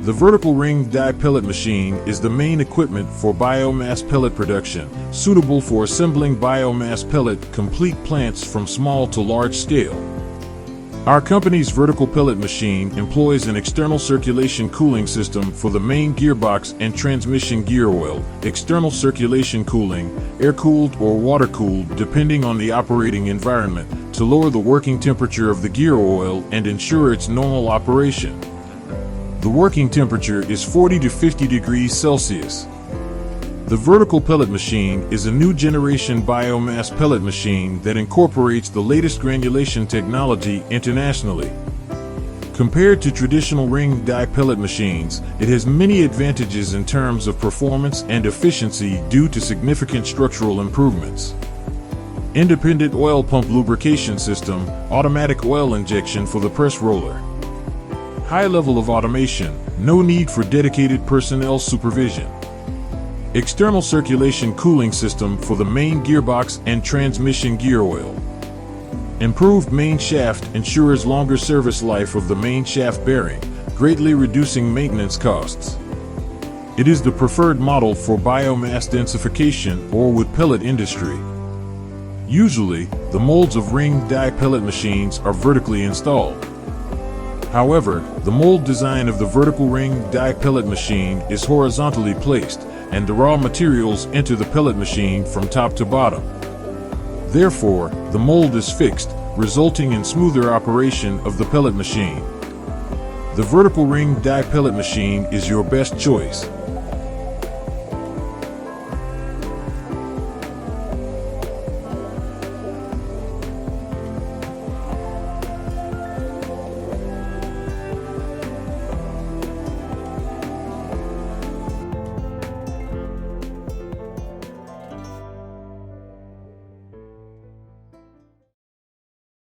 The vertical ring die pellet machine is the main equipment for biomass pellet production, suitable for assembling biomass pellet complete plants from small to large scale. Our company's vertical pellet machine employs an external circulation cooling system for the main gearbox and transmission gear oil, external circulation cooling, air-cooled or water-cooled depending on the operating environment, to lower the working temperature of the gear oil and ensure its normal operation. The working temperature is 40 to 50 degrees Celsius. The vertical pellet machine is a new generation biomass pellet machine that incorporates the latest granulation technology internationally. Compared to traditional ring die pellet machines, it has many advantages in terms of performance and efficiency due to significant structural improvements. Independent oil pump lubrication system, automatic oil injection for the press roller. High level of automation, no need for dedicated personnel supervision. External circulation cooling system for the main gearbox and transmission gear oil. Improved main shaft ensures longer service life of the main shaft bearing, greatly reducing maintenance costs. It is the preferred model for biomass densification or wood pellet industry. Usually, the molds of ring die pellet machines are vertically installed. However, the mold design of the vertical ring die pellet machine is horizontally placed, and the raw materials enter the pellet machine from top to bottom. Therefore, the mold is fixed, resulting in smoother operation of the pellet machine. The vertical ring die pellet machine is your best choice.